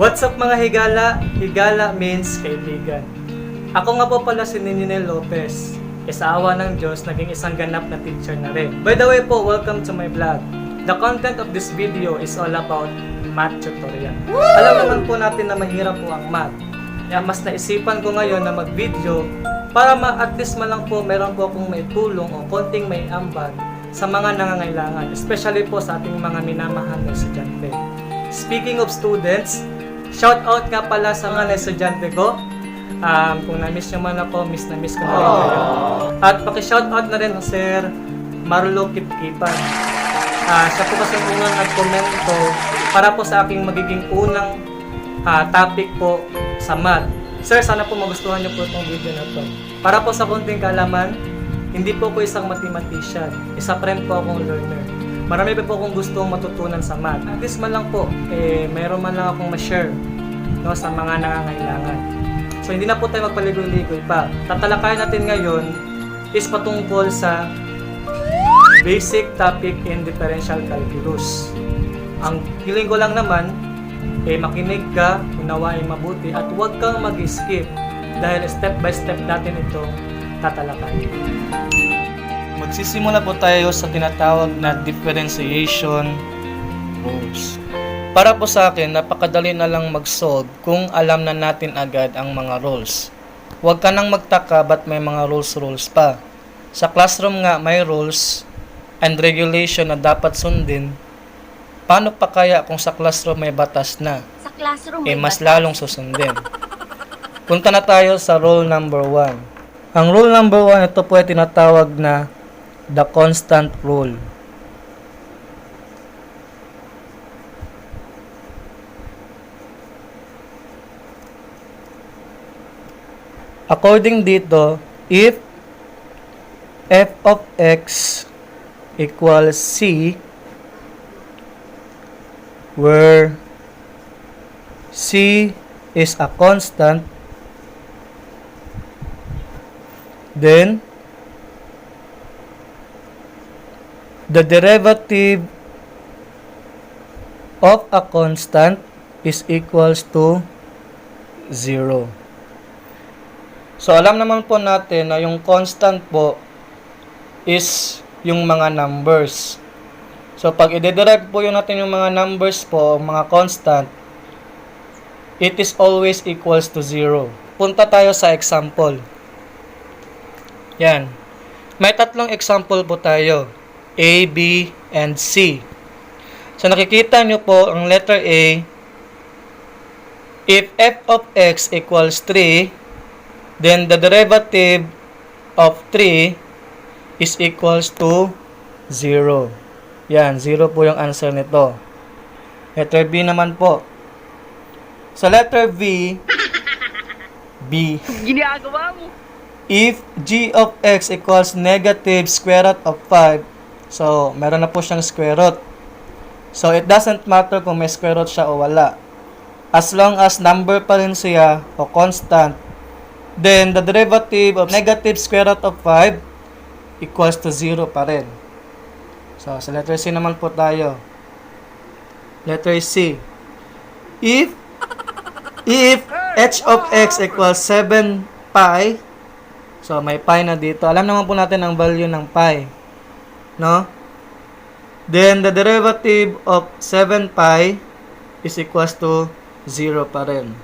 What's up mga higala? Higala means kaibigan. Ako nga po pala si Ninel Lopez. Sa awa ng Diyos, naging isang ganap na teacher na rin. By the way po, welcome to my vlog. The content of this video is all about math tutorial. Alam naman po natin na mahirap po ang math. Kaya mas naisipan ko ngayon na mag-video para at least man lang po meron po akong may tulong o konting may ambag sa mga nangangailangan. Especially po sa ating mga minamahal na estudyante. Speaking of students, shout out nga pala sa mga estudyante ko. Kung na-miss nyo man ako, miss ko na rin kayo. At paki-shout out na rin ang Sir Marlo Kipkipan. Siya po kasi unang nag-komento para po sa aking magiging unang topic po sa math. Sir, sana po magustuhan nyo po itong video na to. Para po sa konting kaalaman, hindi po ako isang mathematician. Isa pa rin po akong learner. Marami pa po akong gustong matutunan sa math. At least man lang po, mayroon man lang akong ma-share sa mga nangangailangan. So hindi na po tayo magpaligoy-ligoy pa. Tatalakayan natin ngayon is patungkol sa basic topic in differential calculus. Ang hiling ko lang naman, makinig ka, unawain mabuti, at huwag kang mag-skip dahil step by step natin ito tatalakayin. Magsisimula po tayo sa tinatawag na differentiation rules. Para po sa akin, napakadali na lang mag-solve kung alam na natin agad ang mga rules. Huwag ka nang magtaka ba't may mga rules pa. Sa classroom nga may rules and regulation na dapat sundin. Paano pa kaya kung sa classroom may batas na? Sa classroom mas lalong susundin. Punta na tayo sa rule number 1. Ang rule number 1, ito po ay tinatawag na the constant rule. According dito, if f of x equals c, where c is a constant, then the derivative of a constant is equals to 0. So, alam naman po natin na yung constant po is yung mga numbers. So, pag i-derive po yun natin yung mga numbers po, mga constant, it is always equals to 0. Punta tayo sa example. Yan. May tatlong example po tayo. A, B, and C. So, nakikita nyo po ang letter A, if f of x equals 3, then the derivative of 3 is equals to 0. Yan, 0 po yung answer nito. Letter B naman po. Sa letter B, ginagawa mo. If g of x equals negative square root of 5, so, meron na po siyang square root. So, it doesn't matter kung may square root siya o wala. As long as number pa rin siya o constant, then the derivative of negative square root of 5 equals to 0 pa rin. So, sa letter C naman po tayo. Letter C. If h of x equals 7 pi, so may pi na dito. Alam naman po natin ang value ng pi. No? Then, the derivative of 7 pi is equals to 0 pa rin.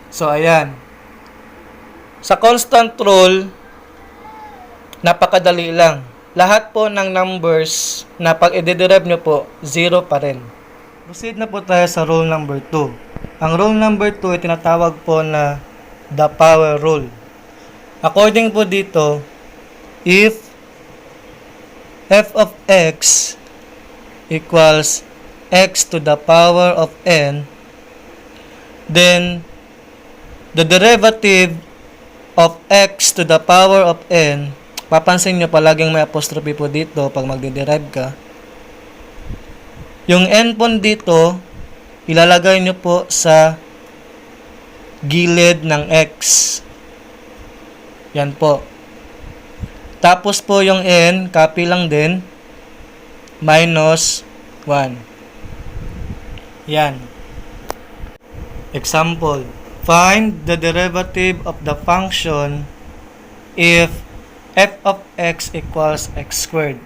So, ayan. Sa constant rule, napakadali lang. Lahat po ng numbers na pag i-derive nyo po, 0 pa rin. Proceed na po tayo sa rule number 2. Ang rule number 2 ay tinatawag po na the power rule. According po dito, if f of x equals x to the power of n, then the derivative of x to the power of n, papansin nyo palaging may apostrophe po dito pag magde-derive ka. Yung n po dito, ilalagay nyo po sa gilid ng x. Yan po. Tapos po yung n, copy lang din, minus 1. Yan. Example. Find the derivative of the function if f of x equals x squared.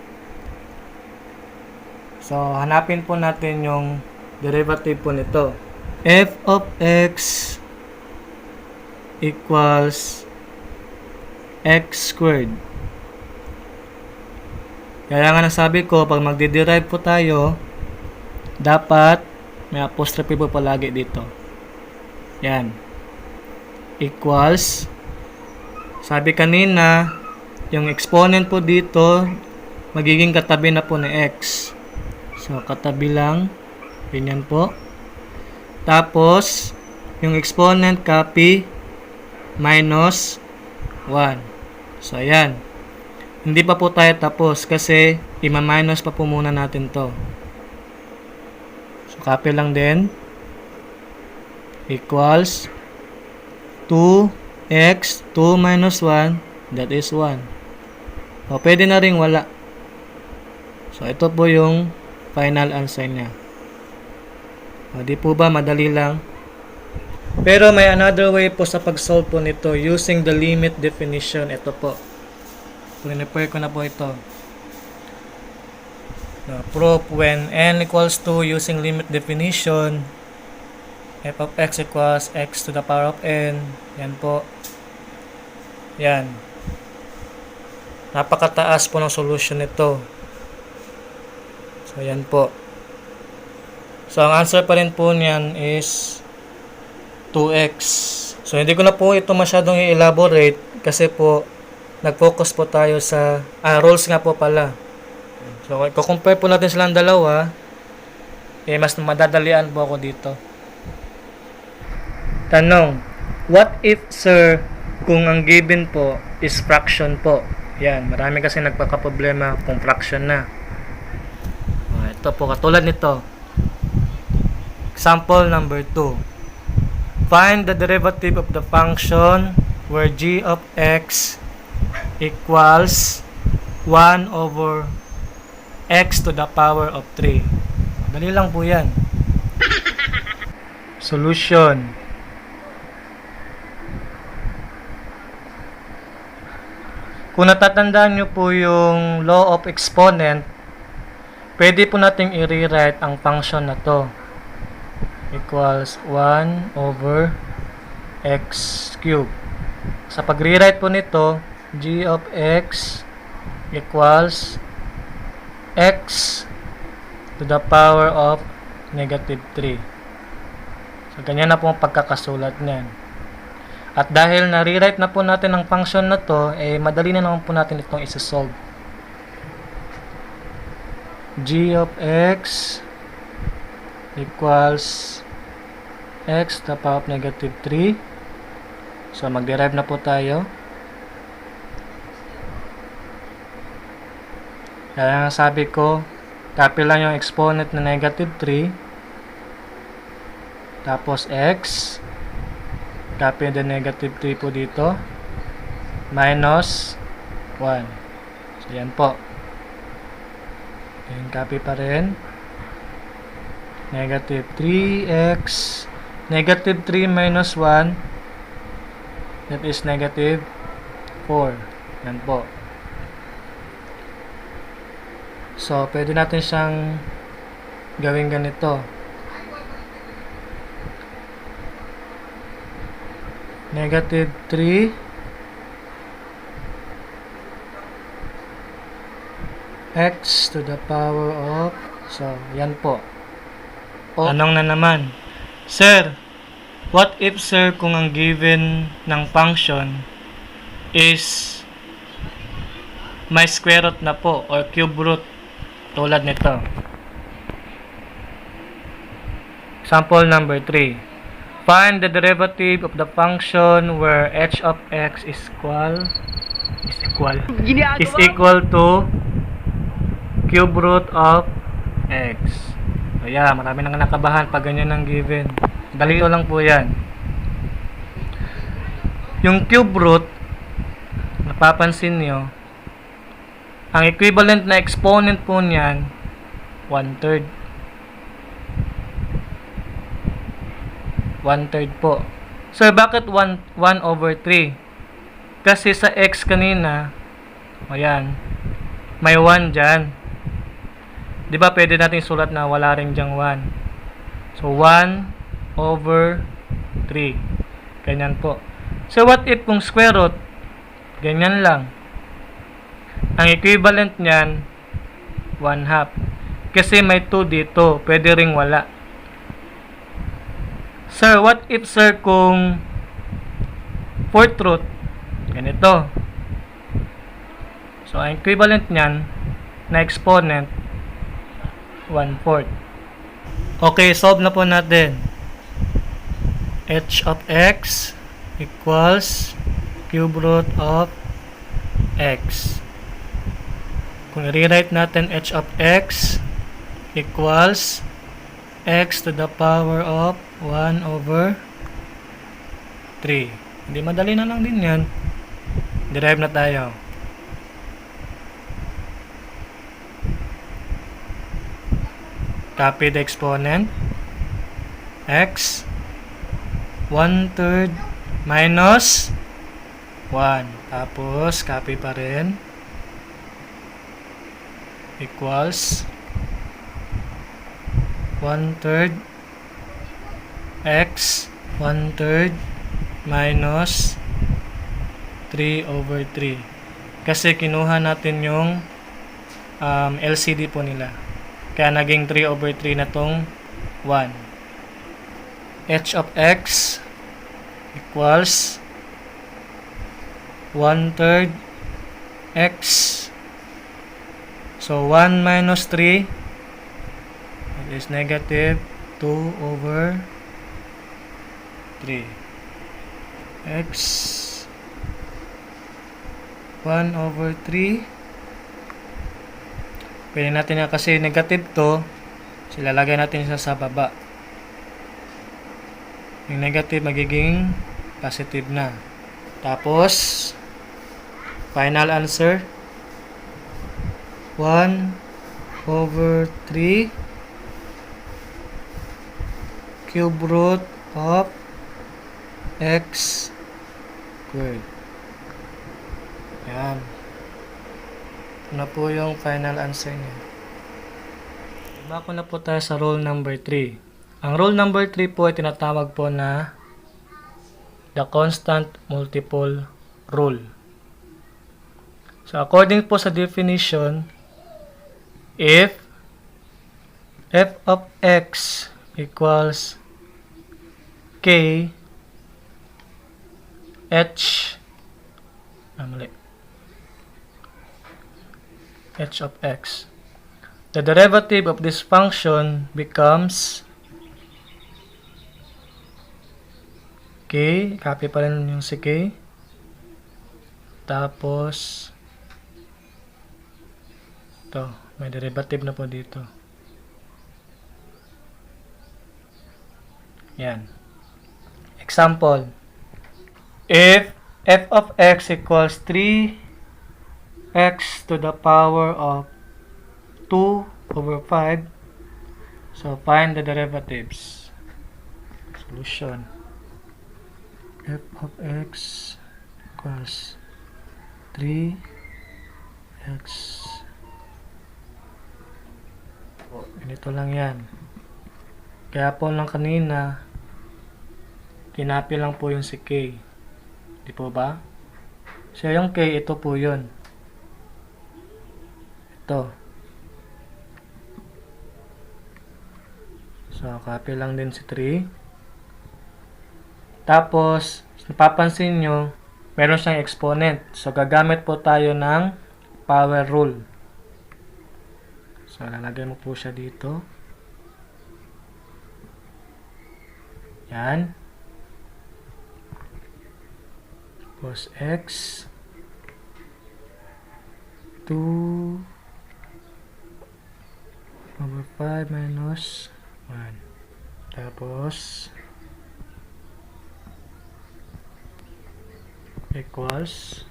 So, hanapin po natin yung derivative po nito. F of x equals x squared. Kaya nga nasabi ko, pag magde-derive po tayo, dapat may apostrophe po palagi dito. Yan. Equals. Sabi kanina, yung exponent po dito, magiging katabi na po ni x. So, katabi lang. Ganyan po. Tapos, yung exponent copy, minus 1. So, ayan. Hindi pa po tayo tapos kasi ima-minus pa po muna natin to. So, copy lang din. Equals 2x, 2 minus 1, that is 1. O, pwede na rin wala. So, ito po yung final answer niya. O, di po ba madali lang? Pero may another way po sa pag-solve po nito using the limit definition. Ito po. Prepare ko na po ito. Proof when n equals 2 using limit definition, f of x equals x to the power of n. Yan po. Yan. Napakataas po ng solution nito. So, yan po. So, ang answer pa rin po niyan is 2x. So, hindi ko na po ito masyadong i-elaborate kasi po, nag-focus po tayo sa rules nga po pala. So, i-compare po natin silang dalawa, mas madadalian po ako dito. Tanong, what if, sir, kung ang given po is fraction po? Yan, marami kasi nagpakaproblema kung fraction na. Ito po, katulad nito. Example number 2. Find the derivative of the function where g of x equals 1 over x to the power of 3. Dali lang po yan. Solution. Kung natatandaan nyo po yung law of exponent, pwede po nating i-rewrite ang function na to. Equals 1 over x cubed. Sa pag-rewrite po nito, g of x equals x to the power of negative 3. So, ganyan na po ang pagkakasulat niyan. At dahil na-rewrite na po natin ang function na to, madali na naman po natin itong isa-solve. G of x equals x to the power of negative 3. So, mag-derive na po tayo. Kaya nga sabi ko, copy lang yung exponent na negative 3. Tapos x. Copy the negative 3 po dito. Minus 1. So, yan po. And copy pa rin. Negative 3x. Negative 3 minus 1. That is negative 4. Yan po. So, pwede natin siyang gawin ganito. Negative 3 x to the power of, so, yan po. Tanong na naman, sir, what if, sir, kung ang given ng function is may square root na po or cube root tulad nito. Example number 3. Find the derivative of the function where h of x is equal to cube root of x. So yeah, marami nang nakabahan pag ganyan ang given. Dalito lang po yan. Yung cube root, napapansin nyo, ang equivalent na exponent po niyan, 1/3. 1/3 po. So, bakit 1/3? Kasi sa x kanina, ayan, may 1 dyan. Diba pwede natin sulat na wala rin dyang 1. So, 1/3. Ganyan po. So, what if kung square root, ganyan lang. Ang equivalent niyan, 1/2. Kasi may 2 dito, pwede ring wala. Sir, what if sir kung 4th root, ganito. So, ang equivalent niyan na exponent, 1/4. Okay, solve na po natin. H of x equals cube root of x. Kung i-rewrite natin h of x equals x to the power of 1/3. Hindi, madali na lang din yan. Derive na tayo. Copy the exponent. X 1/3 minus 1. Tapos, copy pa rin. Equals 1/3 x 1/3 minus 3/3. Kasi kinuha natin yung LCD po nila. Kaya naging 3/3 na tong 1. H of x equals 1/3 x. So, 1 minus 3 is negative 2/3. X 1/3. Pwede natin na kasi negative to, silalagay natin siya sa baba. Yung negative magiging positive na. Tapos, final answer, 1/3 cube root of x squared. Yan. Ito na po yung final answer niya. Bako na po tayo sa rule number 3. Ang rule number 3 po ay tinatawag po na the constant multiple rule. So, according po sa definition, if f of x equals k h h of x, the derivative of this function becomes k, copy pa rin yung si k, tapos ito, may derivative na po dito. Yan. Example. If f of x equals 3x to the power of 2/5, so find the derivatives. Solution. F of x equals 3x. Ganito lang yan. Kaya po lang kanina, kinapi lang po yung si k. Di po ba? So yung k, ito po yun. Ito. So, copy lang din si 3. Tapos, napapansin nyo, meron siyang exponent. So, gagamit po tayo ng power rule. So, lalagay mo po siya dito. Yan. Tapos x 2 over 5 minus 1. Tapos equals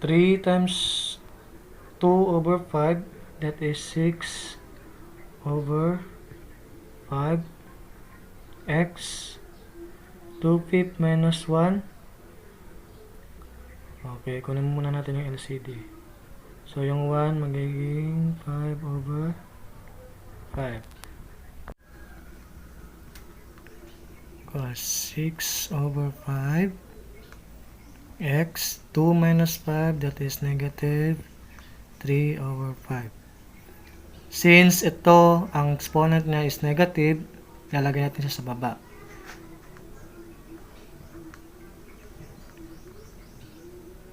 3 times 2 over 5, that is 6 over 5 x 2/5 minus 1. Okay, kunin muna natin yung LCD. So yung 1 magiging 5 over 5 equals 6 over 5 x 2 minus 5, that is negative 3 over 5. Since ito, ang exponent niya is negative, lalagay natin siya sa baba.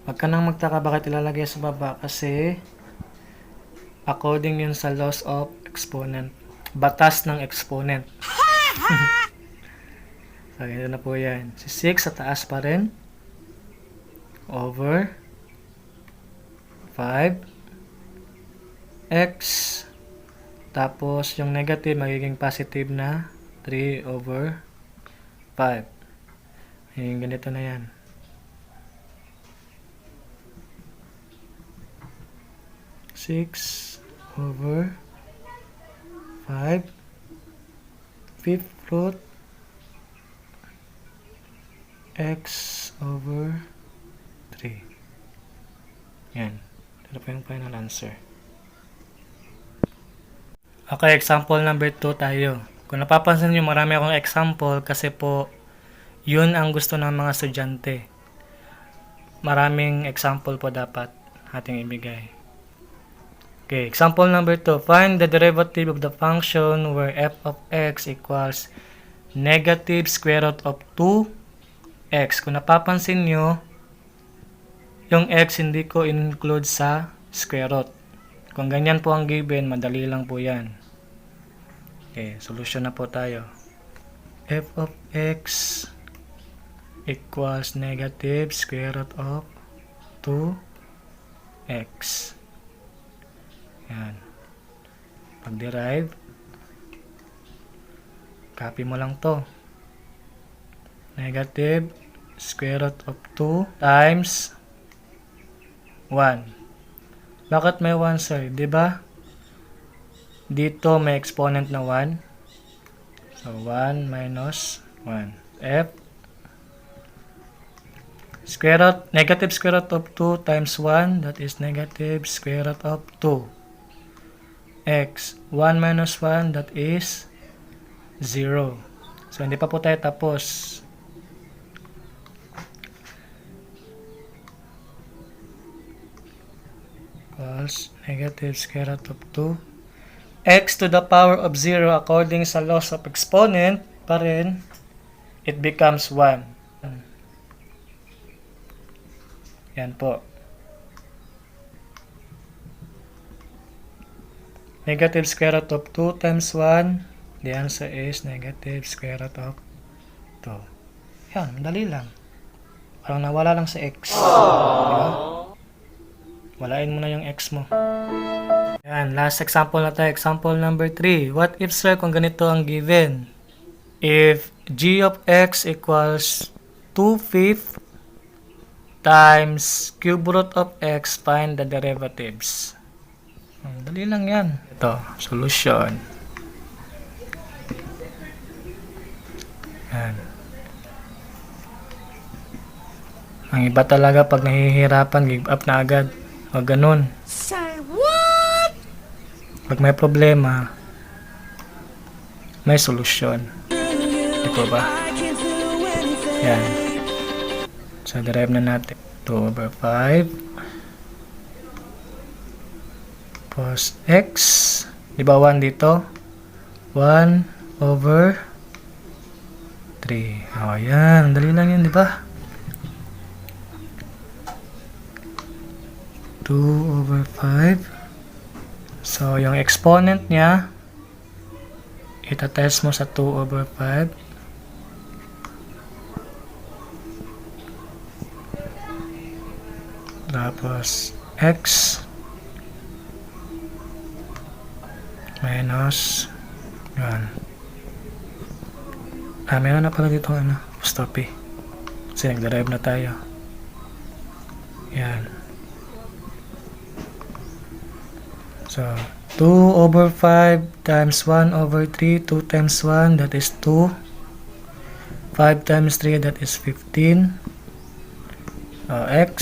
Huwag ka nang magtaka bakit ilalagay sa baba, kasi according yun sa laws of exponent. Batas ng exponent. So, ganito na po yan. Si 6 sa taas pa rin. Over 5 x, tapos yung negative magiging positive na 3 over 5. Yung ganito na yan. Six over 5 fifth root x over 3. Yan. Ito po yung final answer. Okay, example number 2 tayo. Kung napapansin nyo, marami akong example kasi po, yun ang gusto ng mga estudyante. Maraming example po dapat ating ibigay. Okay, example number 2. Find the derivative of the function where f of x equals negative square root of 2x. Kung napapansin nyo, yung x hindi ko include sa square root. Kung ganyan po ang given, madali lang po yan. Okay, solution na po tayo. F of x equals negative square root of 2x. Yan. Pag-derive, copy mo lang to. Negative square root of 2 times 1. Bakit may 1, sir? Diba? Dito may exponent na 1. So, 1 minus 1. F square root, negative square root of 2 times 1, that is negative square root of 2. X, 1 minus 1, that is 0. So, hindi pa po tayo tapos. Equals negative square root of 2. X to the power of 0 according sa laws of exponent pa rin, it becomes 1. Yan po. Negative square root of 2 times 1, the answer is negative square root of 2. Yan, madali lang. Parang nawala lang sa x. Diba? Walain mo na yung x mo. Yan, last example na tayo. Example number 3. What if, sir, kung ganito ang given? If g of x equals 2/5 times cube root of x, find the derivatives. Dali lang yan. Ito, solution. Yan. Ang iba talaga pag nahihirapan, give up na agad. Huwag ganun. Say what? Pag may problema, may solusyon. Ito ba? Yan. So, derive na natin. 2 over 5 plus x. Diba 1 dito? 1 over 3. O, yan. Dali lang yan, diba? 2/5. So, yung exponent niya, itatest mo sa 2/5. Tapos, x minus yan. Meron na pala dito stop eh. Kasi nag-derive na tayo. Yan. So, 2/5 times 1/3, 2 times 1, that is 2. 5 times 3, that is 15. X,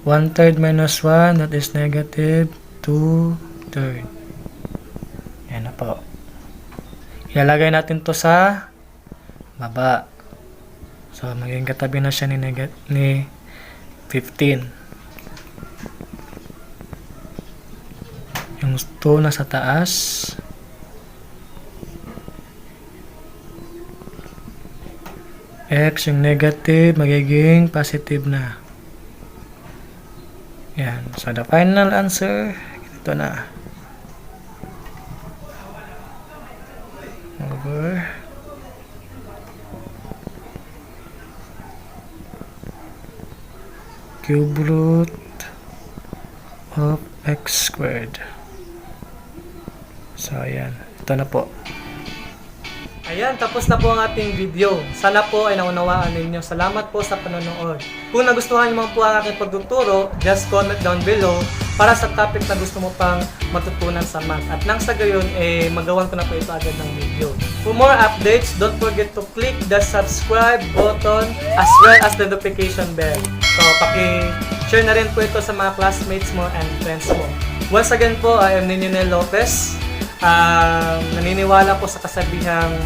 1/3 minus 1, that is negative 2/3. Yan na po. Ilalagay natin to sa baba. So, magiging katabi na siya ni 15. Yung 2 na sa taas. X, yung negative, magiging positive na. Yan. So, the final answer, ito na. Over cube root of x squared. So, ayan. Ito na po. Ayan, tapos na po ang ating video. Sana po ay naunawaan ninyo. Salamat po sa panonood. Kung nagustuhan niyo man po ang aking pagtuturo, just comment down below para sa topic na gusto mo pang matutunan sa math. At nang sa gayon, magawan ko na po ito agad ng video. For more updates, don't forget to click the subscribe button as well as the notification bell. So, paki-share na rin po ito sa mga classmates mo and friends mo. Once again po, I am Ninyo Lopez. Naniniwala po sa kasabihang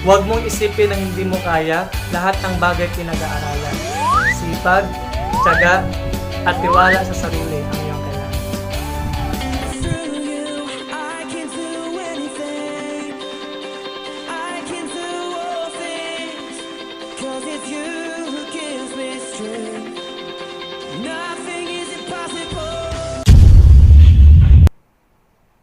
huwag mong isipin ang hindi mo kaya, lahat ng bagay pinag-aaralan. Sipag, tiyaga, at tiwala sa sarili ang iyong kailangan. Through you, I can do anything. I can do all things. 'Cause it's you who gives me strength.